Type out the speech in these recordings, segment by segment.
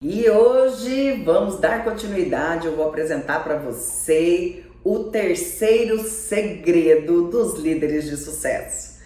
E hoje vamos dar continuidade, eu vou apresentar para você o terceiro segredo dos líderes de sucesso.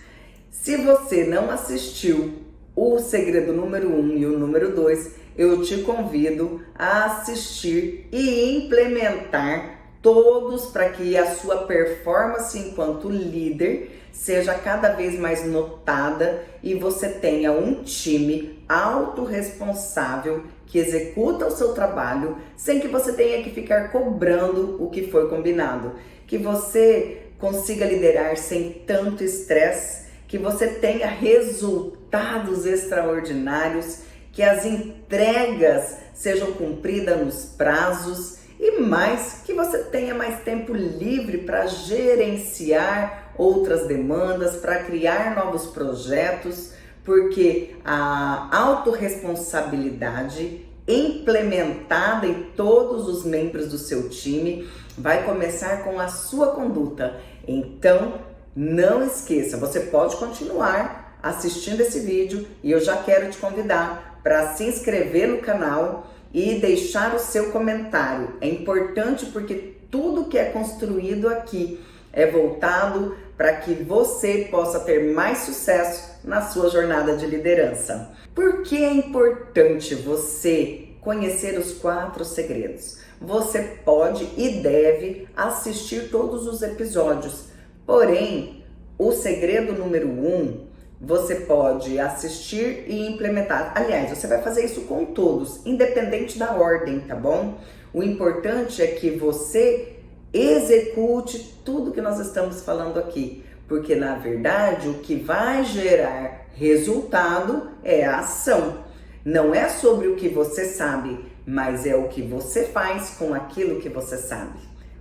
Se você não assistiu o segredo número 1 e o número 2, eu te convido a assistir e implementar todos para que a sua performance enquanto líder seja cada vez mais notada e você tenha um time autorresponsável que executa o seu trabalho sem que você tenha que ficar cobrando o que foi combinado, que você consiga liderar sem tanto estresse, que você tenha resultados extraordinários, que as entregas sejam cumpridas nos prazos e mais, que você tenha mais tempo livre para gerenciar outras demandas, para criar novos projetos, porque a autorresponsabilidade implementada em todos os membros do seu time vai começar com a sua conduta. Então, não esqueça, você pode continuar assistindo esse vídeo e eu já quero te convidar para se inscrever no canal e deixar o seu comentário. É importante porque tudo que é construído aqui é voltado para que você possa ter mais sucesso na sua jornada de liderança. Por que é importante você conhecer os 4 segredos? Você pode e deve assistir todos os episódios, porém, o segredo número 1 você pode assistir e implementar. Aliás, você vai fazer isso com todos, independente da ordem, tá bom? O importante é que você execute tudo que nós estamos falando aqui, porque na verdade o que vai gerar resultado é a ação. Não é sobre o que você sabe, mas é o que você faz com aquilo que você sabe.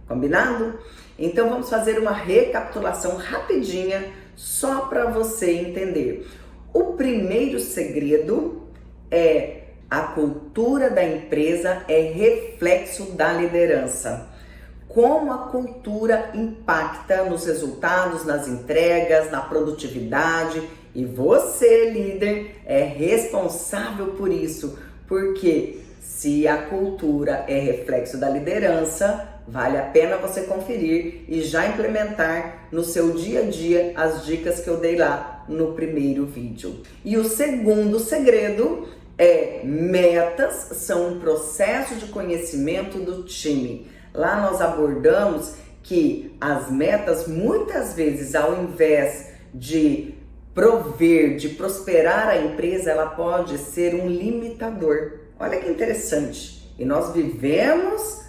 Combinado? Então vamos fazer uma recapitulação rapidinha só para você entender. O primeiro segredo é: a cultura da empresa é reflexo da liderança. Como a cultura impacta nos resultados, nas entregas, na produtividade, e você, líder, é responsável por isso, porque se a cultura é reflexo da liderança, vale a pena você conferir e já implementar no seu dia a dia as dicas que eu dei lá no primeiro vídeo. E o segundo segredo é: metas são um processo de conhecimento do time. Lá nós abordamos que as metas, muitas vezes, ao invés de prover, de prosperar a empresa, ela pode ser um limitador. Olha que interessante. E nós vivemos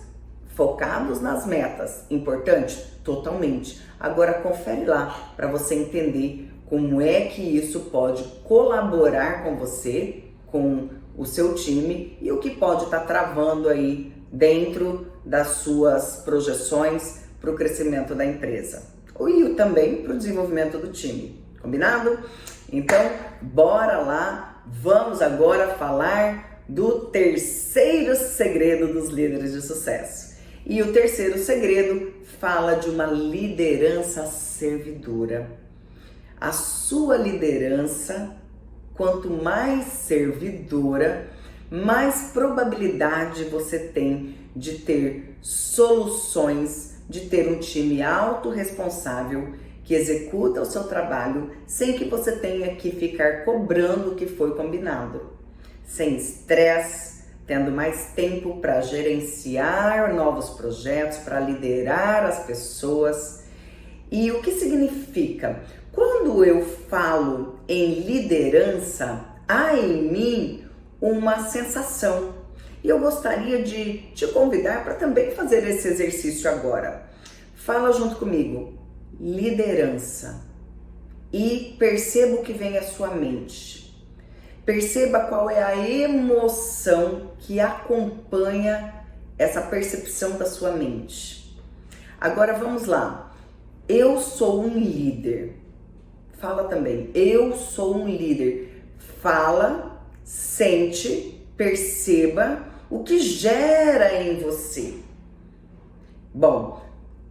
focados nas metas. Importante? Totalmente. Agora confere lá para você entender como é que isso pode colaborar com você, com o seu time e o que pode estar travando aí dentro das suas projeções para o crescimento da empresa. E também para o desenvolvimento do time. Combinado? Então, bora lá. Vamos agora falar do terceiro segredo dos líderes de sucesso. E o terceiro segredo fala de uma liderança servidora. A sua liderança, quanto mais servidora, mais probabilidade você tem de ter soluções, de ter um time autorresponsável que executa o seu trabalho sem que você tenha que ficar cobrando o que foi combinado. Sem estresse, tendo mais tempo para gerenciar novos projetos, para liderar as pessoas. E o que significa? Quando eu falo em liderança, há em mim uma sensação. E eu gostaria de te convidar para também fazer esse exercício agora. Fala junto comigo: liderança. E perceba o que vem à sua mente. Perceba qual é a emoção que acompanha essa percepção da sua mente. Agora vamos lá. Eu sou um líder. Fala também: eu sou um líder. Fala, sente, perceba o que gera em você. Bom,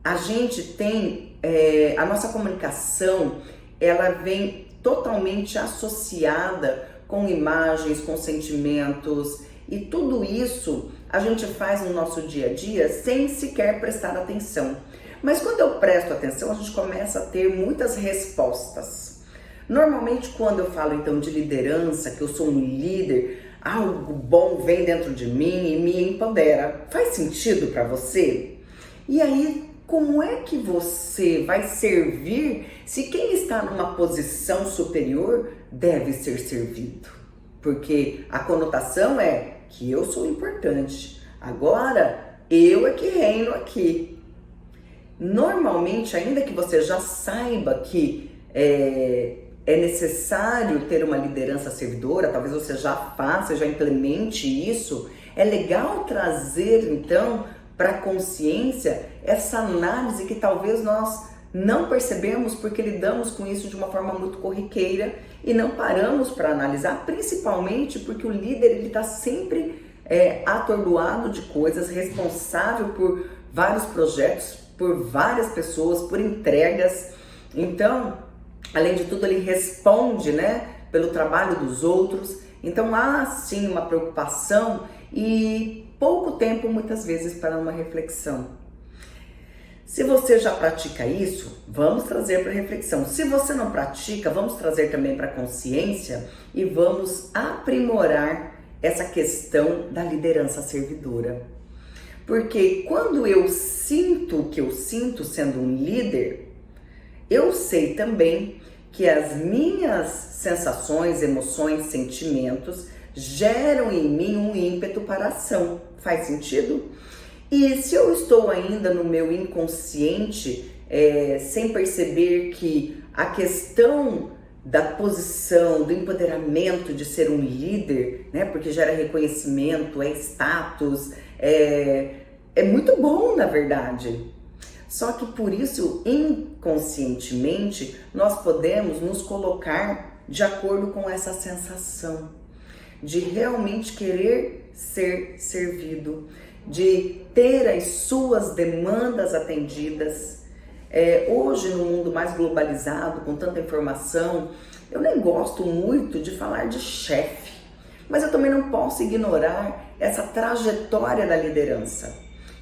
a gente tem, a nossa comunicação, ela vem totalmente associada com imagens, com sentimentos E tudo isso a gente faz no nosso dia a dia sem sequer prestar atenção. Mas quando eu presto atenção, a gente começa a ter muitas respostas. Normalmente, quando eu falo então de liderança, que eu sou um líder, algo bom vem dentro de mim e me empodera. Faz sentido para você? E aí, como é que você vai servir se quem está numa posição superior deve ser servido? Porque a conotação é que eu sou importante. Agora, eu é que reino aqui. Normalmente, ainda que você já saiba que é necessário ter uma liderança servidora, talvez você já faça, já implemente isso, é legal trazer então para a consciência essa análise que talvez nós não percebemos porque lidamos com isso de uma forma muito corriqueira e não paramos para analisar, principalmente porque o líder ele está sempre atordoado de coisas, responsável por vários projetos, por várias pessoas, por entregas. Então, além de tudo, ele responde, pelo trabalho dos outros. Então, há sim uma preocupação e pouco tempo, muitas vezes, para uma reflexão. Se você já pratica isso, vamos trazer para reflexão. Se você não pratica, vamos trazer também para consciência e vamos aprimorar essa questão da liderança servidora. Porque quando eu sinto o que eu sinto sendo um líder, eu sei também que as minhas sensações, emoções, sentimentos geram em mim um ímpeto para a ação. Faz sentido? E se eu estou ainda no meu inconsciente, sem perceber que a questão da posição, do empoderamento de ser um líder, porque gera reconhecimento, status, é muito bom, na verdade. Só que por isso, inconscientemente, nós podemos nos colocar de acordo com essa sensação de realmente querer ser servido, de ter as suas demandas atendidas. Hoje, no mundo mais globalizado, com tanta informação, eu nem gosto muito de falar de chefe, mas eu também não posso ignorar essa trajetória da liderança.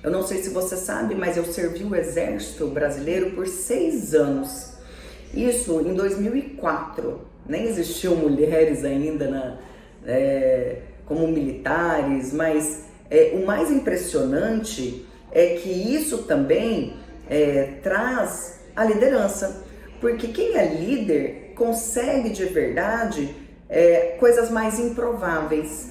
Eu não sei se você sabe, mas eu servi o Exército Brasileiro por 6 anos. Isso em 2004. Nem existiam mulheres ainda como militares, mas o mais impressionante é que isso também traz a liderança. Porque quem é líder consegue de verdade coisas mais improváveis.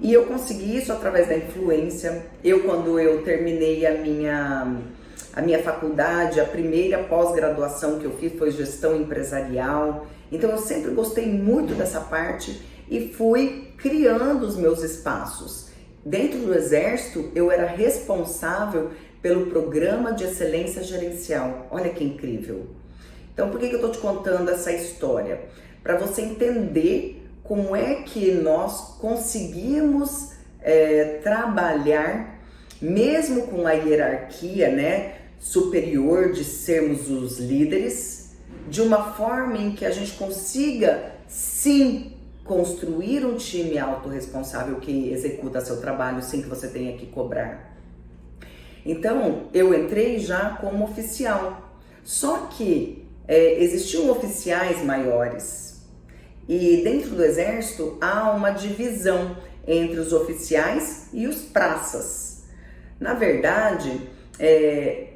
E eu consegui isso através da influência. Quando eu terminei a minha faculdade, a primeira pós-graduação que eu fiz foi gestão empresarial. Então eu sempre gostei muito dessa parte e fui criando os meus espaços. Dentro do Exército, eu era responsável pelo Programa de Excelência Gerencial. Olha que incrível! Então, por que eu estou te contando essa história? Para você entender como é que nós conseguimos trabalhar, mesmo com a hierarquia superior de sermos os líderes, de uma forma em que a gente consiga, sim, construir um time autorresponsável que executa seu trabalho sem que você tenha que cobrar. Então, eu entrei já como oficial, só que existiam oficiais maiores. E dentro do Exército há uma divisão entre os oficiais e os praças. Na verdade,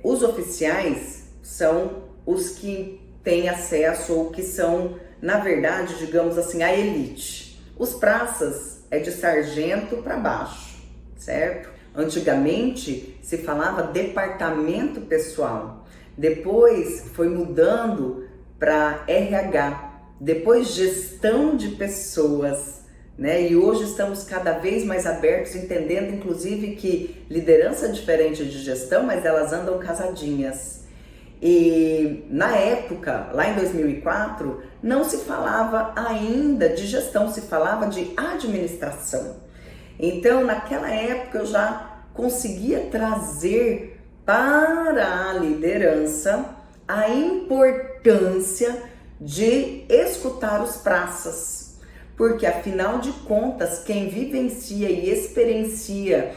os oficiais são os que têm acesso ou que são, na verdade, digamos assim, a elite. Os praças é de sargento para baixo, certo? Antigamente se falava departamento pessoal, depois foi mudando para RH. Depois gestão de pessoas, E hoje estamos cada vez mais abertos, entendendo inclusive que liderança é diferente de gestão, mas elas andam casadinhas. E na época, lá em 2004, não se falava ainda de gestão, se falava de administração. Então, naquela época eu já conseguia trazer para a liderança a importância de escutar os praças, porque afinal de contas, quem vivencia e experiencia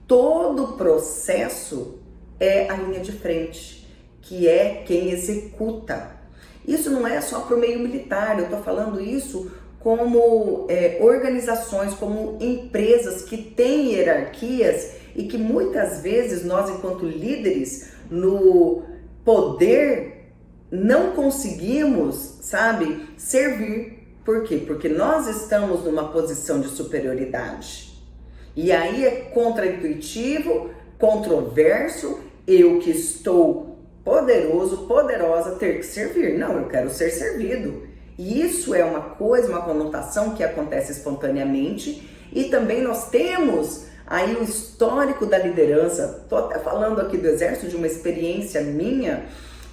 todo o processo é a linha de frente, que é quem executa. Isso não é só para o meio militar, eu estou falando isso como organizações, como empresas que têm hierarquias e que muitas vezes nós, enquanto líderes, no poder, não conseguimos, sabe, servir. Por quê? Porque nós estamos numa posição de superioridade. E aí é contra-intuitivo, controverso, eu que estou poderoso, poderosa, ter que servir. Não, eu quero ser servido. E isso é uma coisa, uma conotação que acontece espontaneamente. E também nós temos aí o histórico da liderança. Estou até falando aqui do Exército, de uma experiência minha,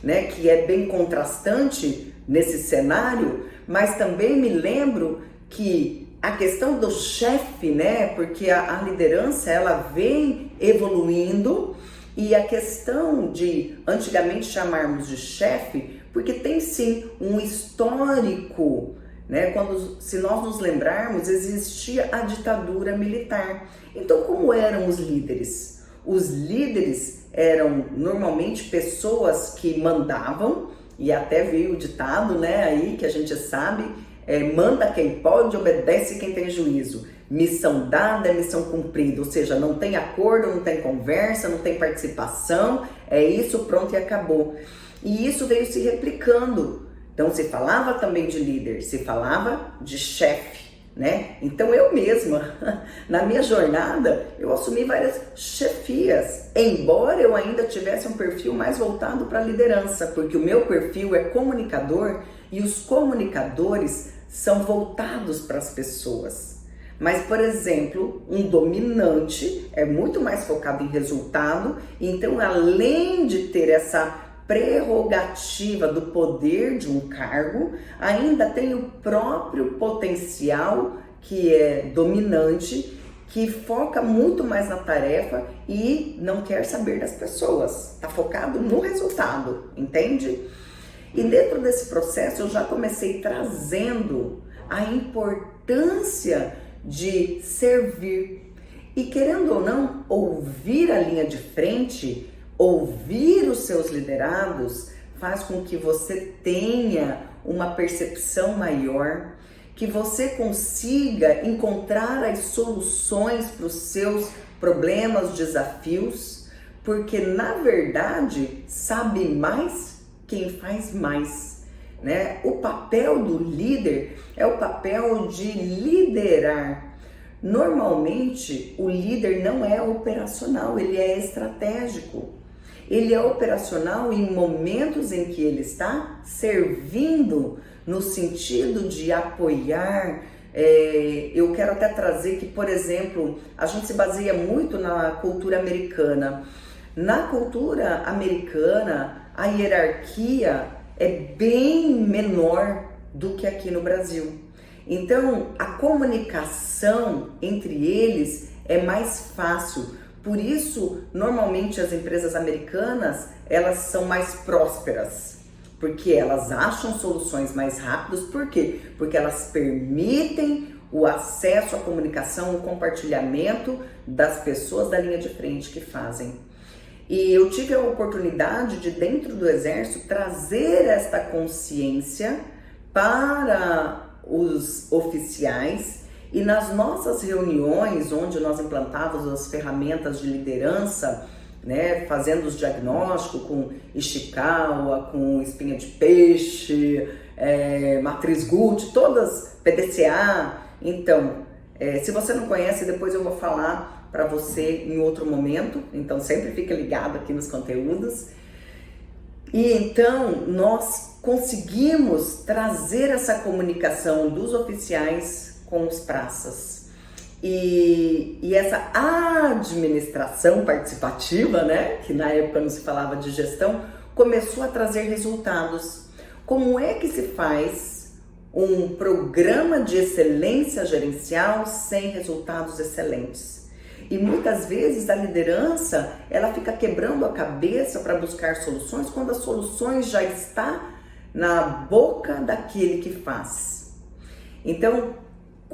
né, que é bem contrastante nesse cenário, mas também me lembro que a questão do chefe, né, porque a liderança ela vem evoluindo, e a questão de antigamente chamarmos de chefe, porque tem sim um histórico, né? Se nós nos lembrarmos, existia a ditadura militar. Então, como eram os líderes? Os líderes eram normalmente pessoas que mandavam, e até veio o ditado, né, aí que a gente sabe, manda quem pode, obedece quem tem juízo. Missão dada é missão cumprida, ou seja, não tem acordo, não tem conversa, não tem participação, é isso, pronto e acabou. E isso veio se replicando. Então se falava também de líder, se falava de chefe, né? Então eu mesma, na minha jornada, eu assumi várias chefias, embora eu ainda tivesse um perfil mais voltado para a liderança, porque o meu perfil é comunicador e os comunicadores são voltados para as pessoas. Mas, por exemplo, um dominante é muito mais focado em resultado, então além de ter essa prerrogativa do poder de um cargo, ainda tem o próprio potencial que é dominante, que foca muito mais na tarefa e não quer saber das pessoas, está focado no resultado, entende? E dentro desse processo eu já comecei trazendo a importância de servir. E querendo ou não, ouvir a linha de frente, ouvir os seus liderados, faz com que você tenha uma percepção maior, que você consiga encontrar as soluções para os seus problemas, desafios, porque na verdade sabe mais quem faz mais, né? O papel do líder é o papel de liderar. Normalmente o líder não é operacional, ele é estratégico. Ele é operacional em momentos em que ele está servindo, no sentido de apoiar. Eu quero até trazer que, por exemplo, a gente se baseia muito na cultura americana. Na cultura americana, a hierarquia é bem menor do que aqui no Brasil. Então, a comunicação entre eles é mais fácil. Por isso, normalmente as empresas americanas, elas são mais prósperas, porque elas acham soluções mais rápidas. Por quê? Porque elas permitem o acesso à comunicação, o compartilhamento das pessoas da linha de frente que fazem. E eu tive a oportunidade de, dentro do Exército, trazer esta consciência para os oficiais, e nas nossas reuniões, onde nós implantávamos as ferramentas de liderança, né, fazendo os diagnósticos com Ishikawa, com espinha de peixe, matriz Guth, todas PDCA. Então, se você não conhece, depois eu vou falar para você em outro momento, então sempre fica ligado aqui nos conteúdos. E então nós conseguimos trazer essa comunicação dos oficiais com os praças. E essa administração participativa, né, que na época não se falava de gestão, começou a trazer resultados. Como é que se faz um programa de excelência gerencial sem resultados excelentes? E muitas vezes a liderança, ela fica quebrando a cabeça para buscar soluções, quando as soluções já estão na boca daquele que faz. Então,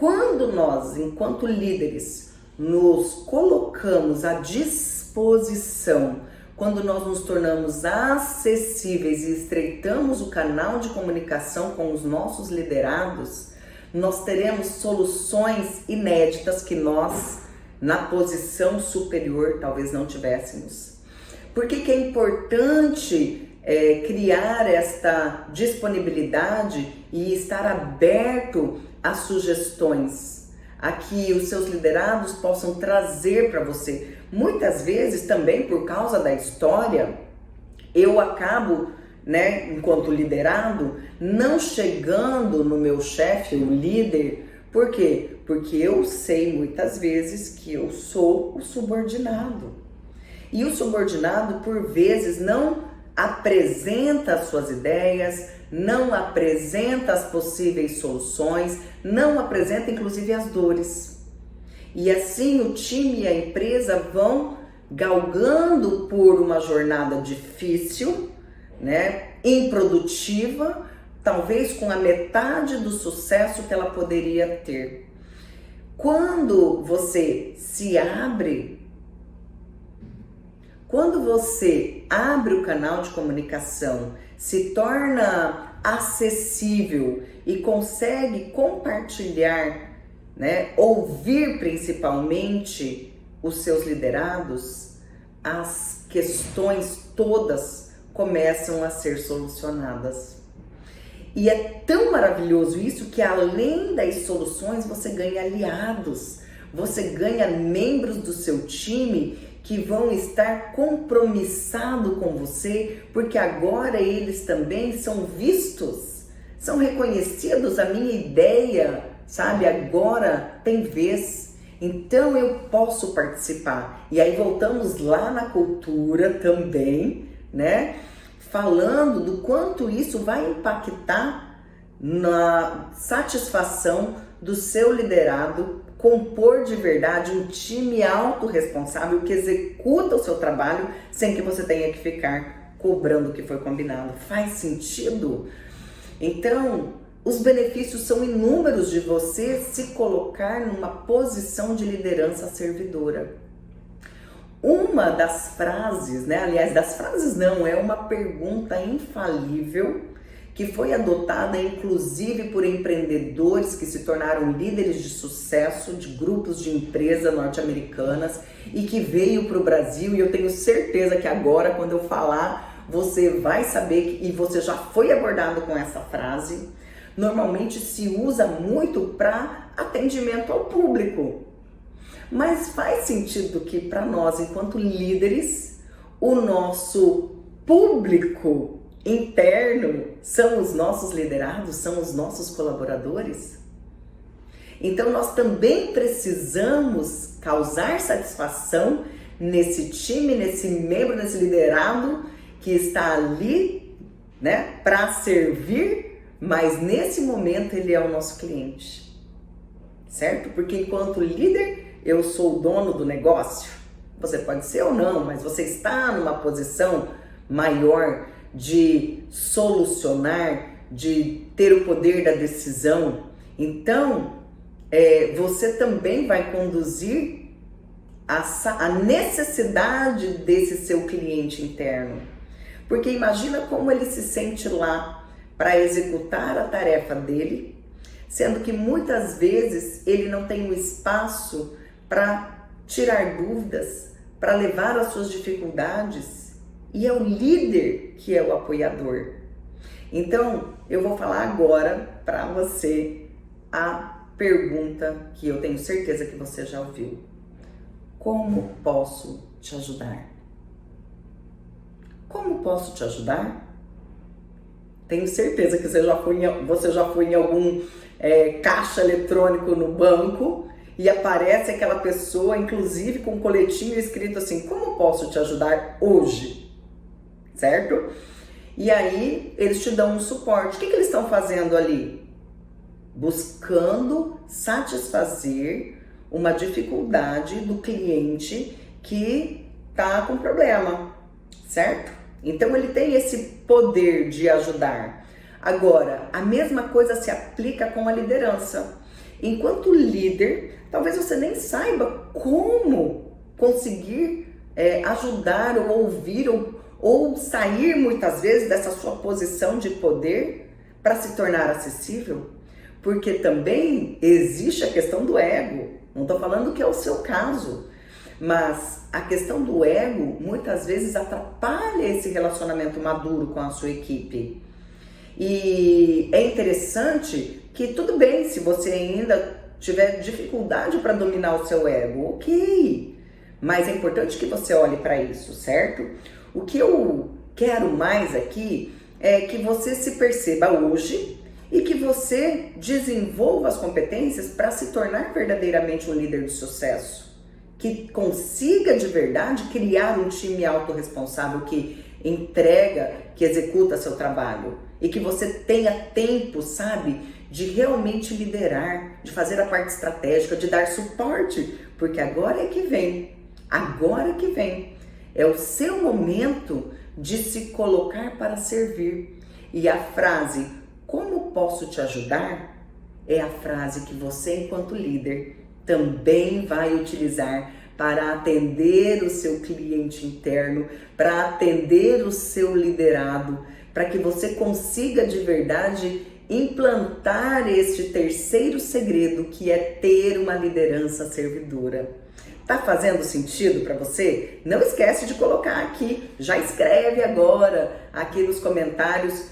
Quando nós, enquanto líderes, nos colocamos à disposição, quando nós nos tornamos acessíveis e estreitamos o canal de comunicação com os nossos liderados, nós teremos soluções inéditas que nós, na posição superior, talvez não tivéssemos. Por que é importante criar esta disponibilidade e estar aberto a sugestões, a que os seus liderados possam trazer para você? Muitas vezes também por causa da história, eu acabo, enquanto liderado, não chegando no meu chefe, o líder. Por quê? Porque eu sei muitas vezes que eu sou o subordinado. E o subordinado, por vezes, não apresenta as suas ideias, não apresenta as possíveis soluções, não apresenta inclusive as dores. E assim o time e a empresa vão galgando por uma jornada difícil, improdutiva, talvez com a metade do sucesso que ela poderia ter. Quando você se abre, quando você abre o canal de comunicação, se torna acessível e consegue compartilhar, ouvir principalmente os seus liderados, as questões todas começam a ser solucionadas. E é tão maravilhoso isso que, além das soluções, você ganha aliados, você ganha membros do seu time que vão estar compromissados com você, porque agora eles também são vistos, são reconhecidos. A minha ideia, agora tem vez, então eu posso participar. E aí voltamos lá na cultura também, falando do quanto isso vai impactar na satisfação do seu liderado, compor de verdade um time autorresponsável que executa o seu trabalho sem que você tenha que ficar cobrando o que foi combinado. Faz sentido? Então, os benefícios são inúmeros de você se colocar numa posição de liderança servidora. Uma das frases, aliás, das frases não, é uma pergunta infalível que foi adotada inclusive por empreendedores que se tornaram líderes de sucesso de grupos de empresas norte-americanas e que veio para o Brasil, e eu tenho certeza que agora, quando eu falar, você vai saber e você já foi abordado com essa frase. Normalmente se usa muito para atendimento ao público, mas faz sentido que para nós, enquanto líderes, o nosso público interno são os nossos liderados, são os nossos colaboradores. Então nós também precisamos causar satisfação nesse time, nesse membro, nesse liderado que está ali, para servir, mas nesse momento ele é o nosso cliente, certo? Porque enquanto líder eu sou o dono do negócio, você pode ser ou não, mas você está numa posição maior de solucionar, de ter o poder da decisão. Então, você também vai conduzir a necessidade desse seu cliente interno. Porque imagina como ele se sente lá para executar a tarefa dele, sendo que muitas vezes ele não tem o espaço para tirar dúvidas, para levar as suas dificuldades. E é o líder que é o apoiador. Então, eu vou falar agora para você a pergunta que eu tenho certeza que você já ouviu. Como posso te ajudar? Como posso te ajudar? Tenho certeza que você já foi em algum caixa eletrônico no banco e aparece aquela pessoa, inclusive com um coletinho escrito assim: como posso te ajudar hoje? Certo? E aí eles te dão um suporte. O que eles estão fazendo ali? Buscando satisfazer uma dificuldade do cliente que está com problema, certo? Então ele tem esse poder de ajudar. Agora, a mesma coisa se aplica com a liderança. Enquanto líder, talvez você nem saiba como conseguir ajudar ou ouvir ou sair muitas vezes dessa sua posição de poder para se tornar acessível, porque também existe a questão do ego. Não estou falando que é o seu caso, mas a questão do ego muitas vezes atrapalha esse relacionamento maduro com a sua equipe. E é interessante que tudo bem se você ainda tiver dificuldade para dominar o seu ego, ok, mas é importante que você olhe para isso, certo? O que eu quero mais aqui é que você se perceba hoje e que você desenvolva as competências para se tornar verdadeiramente um líder de sucesso, que consiga de verdade criar um time autorresponsável que entrega, que executa seu trabalho e que você tenha tempo, sabe, de realmente liderar, de fazer a parte estratégica, de dar suporte, porque agora que vem, é o seu momento de se colocar para servir. E a frase, como posso te ajudar? É a frase que você, enquanto líder, também vai utilizar para atender o seu cliente interno, para atender o seu liderado, para que você consiga de verdade implantar este terceiro segredo, que é ter uma liderança servidora. Tá fazendo sentido para você? Não esquece de colocar aqui, já escreve agora aqui nos comentários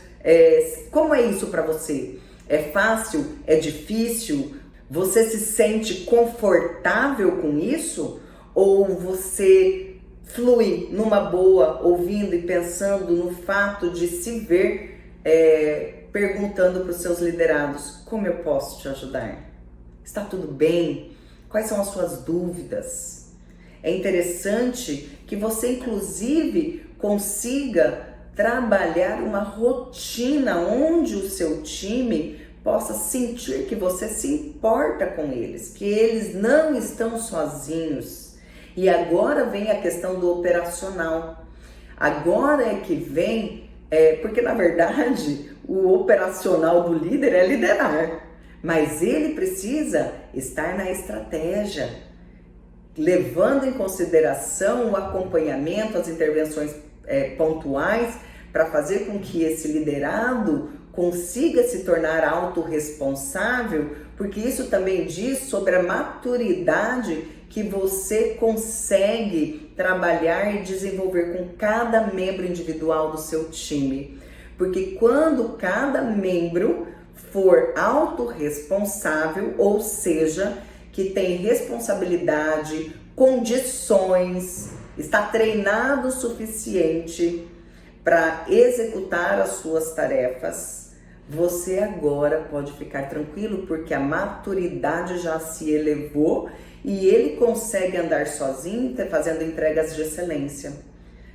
como é isso para você. É fácil? É difícil? Você se sente confortável com isso? Ou você flui numa boa, ouvindo e pensando no fato de se ver perguntando para os seus liderados, como eu posso te ajudar? Está tudo bem? Quais são as suas dúvidas? É interessante que você, inclusive, consiga trabalhar uma rotina onde o seu time possa sentir que você se importa com eles, que eles não estão sozinhos. E agora vem a questão do operacional. Agora é que vem, porque na verdade o operacional do líder é liderar, mas ele precisa estar na estratégia, levando em consideração o acompanhamento, as intervenções pontuais, para fazer com que esse liderado consiga se tornar autorresponsável, porque isso também diz sobre a maturidade que você consegue trabalhar e desenvolver com cada membro individual do seu time. Porque quando cada membro for autorresponsável, ou seja, que tem responsabilidade, condições, está treinado o suficiente para executar as suas tarefas, você agora pode ficar tranquilo, porque a maturidade já se elevou e ele consegue andar sozinho, fazendo entregas de excelência.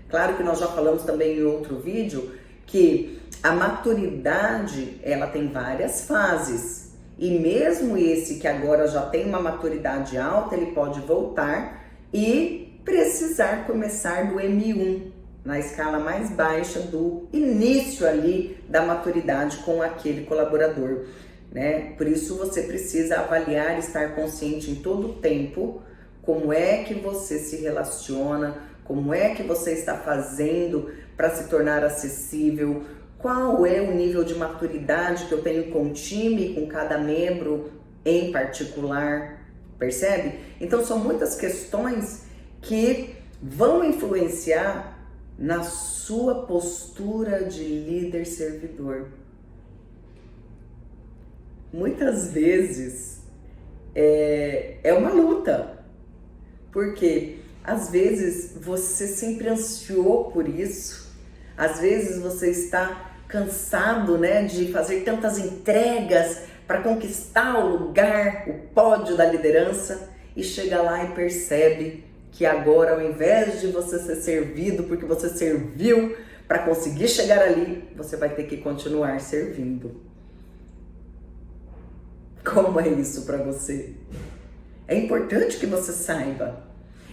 Claro que nós já falamos também em outro vídeo que a maturidade, ela tem várias fases. E mesmo esse que agora já tem uma maturidade alta, ele pode voltar e precisar começar do M1, na escala mais baixa do início ali da maturidade com aquele colaborador, né? Por isso você precisa avaliar, estar consciente em todo o tempo como é que você se relaciona, como é que você está fazendo para se tornar acessível, qual é o nível de maturidade que eu tenho com o time, com cada membro em particular, percebe? Então são muitas questões que vão influenciar na sua postura de líder servidor. Muitas vezes é uma luta, porque às vezes você sempre ansiou por isso, às vezes você está cansado, né, de fazer tantas entregas para conquistar o lugar, o pódio da liderança, e chega lá e percebe que agora, ao invés de você ser servido porque você serviu para conseguir chegar ali, você vai ter que continuar servindo. Como é isso para você? É importante que você saiba.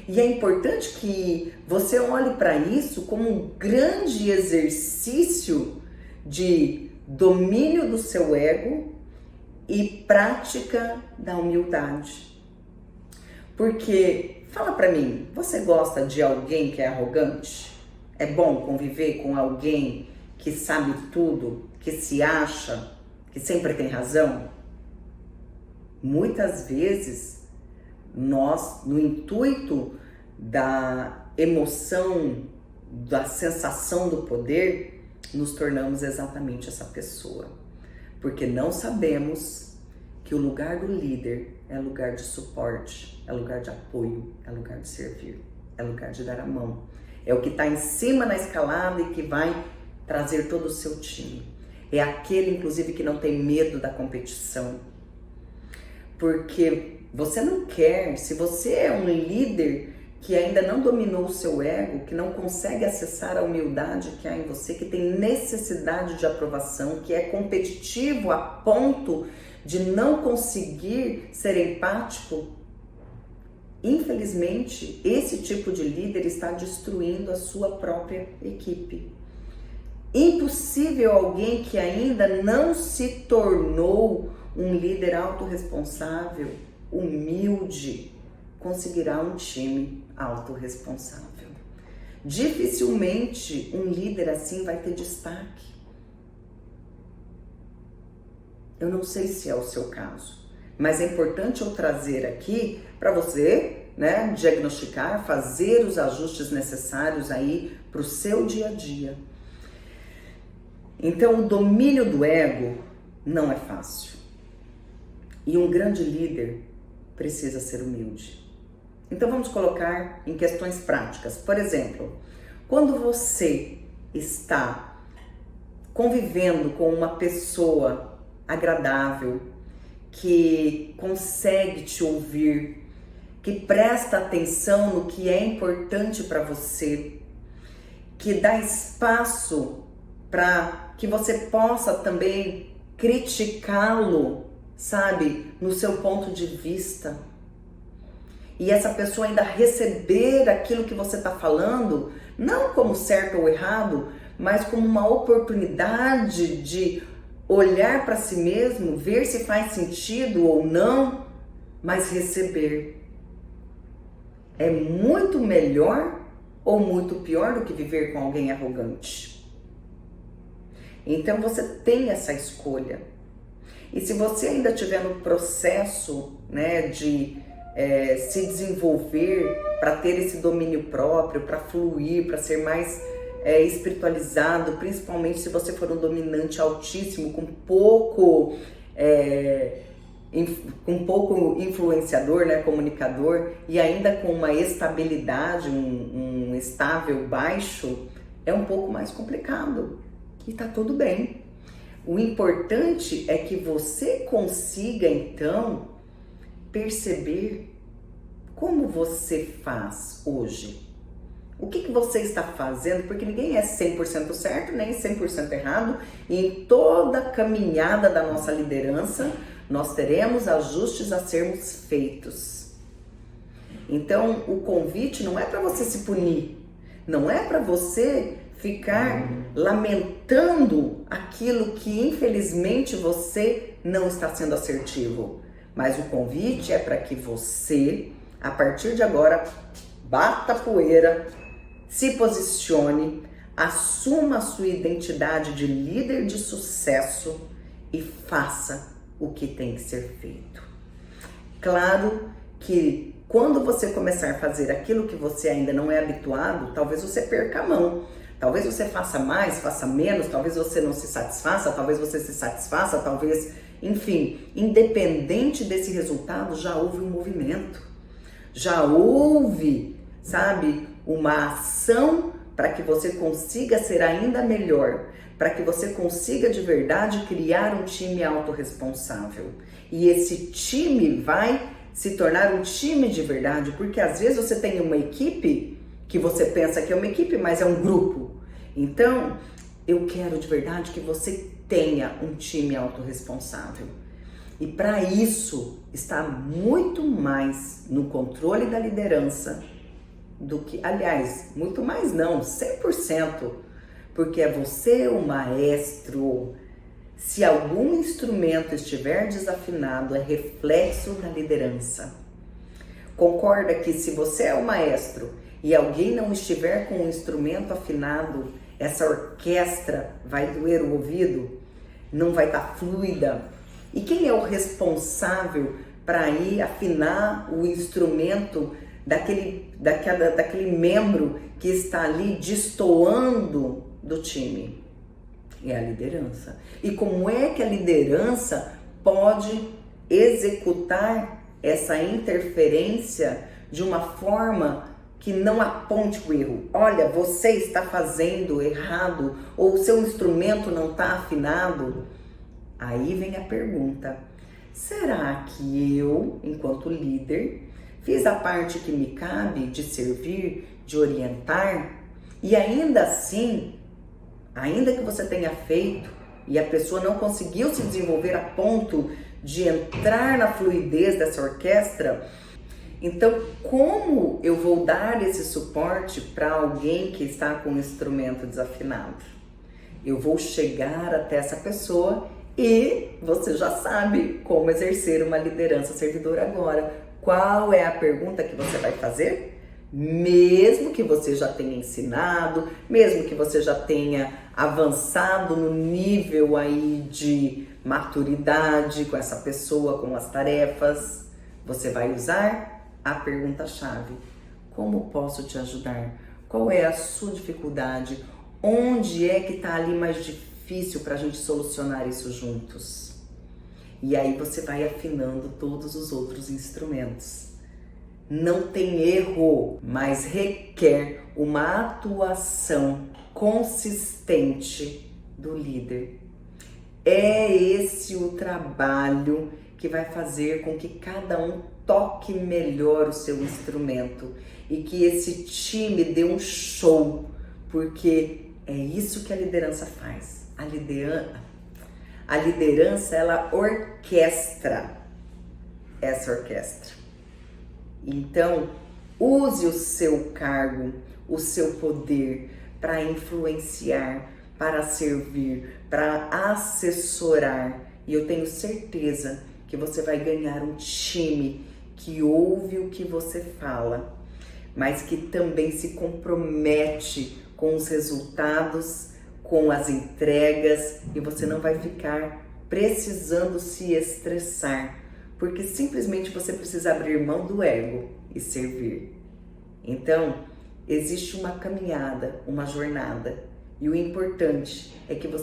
E é importante que você olhe para isso como um grande exercício de domínio do seu ego e prática da humildade. Porque, fala pra mim, você gosta de alguém que é arrogante? É bom conviver com alguém que sabe tudo, que se acha, que sempre tem razão? Muitas vezes, nós, no intuito da emoção, da sensação do poder, nos tornamos exatamente essa pessoa. Porque não sabemos que o lugar do líder é lugar de suporte, é lugar de apoio, é lugar de servir, é lugar de dar a mão. É o que está em cima na escalada e que vai trazer todo o seu time. É aquele, inclusive, que não tem medo da competição. Porque você não quer, se você é um líder que ainda não dominou o seu ego, que não consegue acessar a humildade que há em você, que tem necessidade de aprovação, que é competitivo a ponto de não conseguir ser empático, infelizmente, esse tipo de líder está destruindo a sua própria equipe. Impossível alguém que ainda não se tornou um líder autorresponsável, humilde, conseguirá um time autorresponsável. Dificilmente um líder assim vai ter destaque. Eu não sei se é o seu caso, mas é importante eu trazer aqui para você, né, diagnosticar, fazer os ajustes necessários aí para o seu dia a dia. Então, o domínio do ego não é fácil. E um grande líder precisa ser humilde. Então vamos colocar em questões práticas. Por exemplo, quando você está convivendo com uma pessoa agradável, que consegue te ouvir, que presta atenção no que é importante para você, que dá espaço para que você possa também criticá-lo, sabe, no seu ponto de vista. E essa pessoa ainda receber aquilo que você está falando, não como certo ou errado, mas como uma oportunidade de olhar para si mesmo, ver se faz sentido ou não, mas receber. É muito melhor ou muito pior do que viver com alguém arrogante. Então você tem essa escolha. E se você ainda estiver no processo, né, de se desenvolver para ter esse domínio próprio, para fluir, para ser mais espiritualizado, principalmente se você for um dominante altíssimo, com pouco influenciador, né, comunicador, e ainda com uma estabilidade, um estável baixo, é um pouco mais complicado. E tá tudo bem. O importante é que você consiga, então, perceber como você faz hoje. O que você está fazendo, porque ninguém é 100% certo, nem 100% errado, e em toda a caminhada da nossa liderança, nós teremos ajustes a sermos feitos. Então, o convite não é para você se punir, não é para você ficar lamentando aquilo que infelizmente você não está sendo assertivo. Mas o convite é para que você, a partir de agora, bata a poeira, se posicione, assuma a sua identidade de líder de sucesso e faça o que tem que ser feito. Claro que quando você começar a fazer aquilo que você ainda não é habituado, talvez você perca a mão. Talvez você faça mais, faça menos, talvez você não se satisfaça, talvez você se satisfaça, talvez... Enfim, independente desse resultado, já houve um movimento. Já houve, sabe, uma ação para que você consiga ser ainda melhor, para que você consiga de verdade criar um time autorresponsável. E esse time vai se tornar um time de verdade, porque às vezes você tem uma equipe que você pensa que é uma equipe, mas é um grupo. Então, eu quero de verdade que você tenha um time autorresponsável. E para isso, está muito mais no controle da liderança do que, aliás, muito mais não, 100%, porque é você o maestro. Se algum instrumento estiver desafinado, é reflexo da liderança. Concorda que se você é o maestro e alguém não estiver com o instrumento afinado, essa orquestra vai doer o ouvido? Não vai estar fluida? E quem é o responsável para ir afinar o instrumento daquele membro que está ali destoando do time? É a liderança. E como é que a liderança pode executar essa interferência de uma forma que não aponte o erro? Olha, você está fazendo errado, ou o seu instrumento não está afinado. Aí vem a pergunta: será que eu, enquanto líder, fiz a parte que me cabe de servir, de orientar? E ainda assim, ainda que você tenha feito e a pessoa não conseguiu se desenvolver a ponto de entrar na fluidez dessa orquestra, então como eu vou dar esse suporte para alguém que está com o instrumento desafinado? Eu vou chegar até essa pessoa e você já sabe como exercer uma liderança servidora agora. Qual é a pergunta que você vai fazer? Mesmo que você já tenha ensinado, mesmo que você já tenha avançado no nível aí de maturidade com essa pessoa, com as tarefas, você vai usar a pergunta-chave: como posso te ajudar? Qual é a sua dificuldade? Onde é que está ali mais difícil para a gente solucionar isso juntos? E aí você vai afinando todos os outros instrumentos. Não tem erro, mas requer uma atuação consistente do líder. É esse o trabalho que vai fazer com que cada um toque melhor o seu instrumento e que esse time dê um show, porque é isso que a liderança faz. A liderança, ela orquestra essa orquestra. Então, use o seu cargo, o seu poder para influenciar, para servir, para assessorar. E eu tenho certeza que você vai ganhar um time que ouve o que você fala, mas que também se compromete com os resultados, com as entregas, e você não vai ficar precisando se estressar, porque simplesmente você precisa abrir mão do ego e servir. Então, existe uma caminhada, uma jornada, e o importante é que você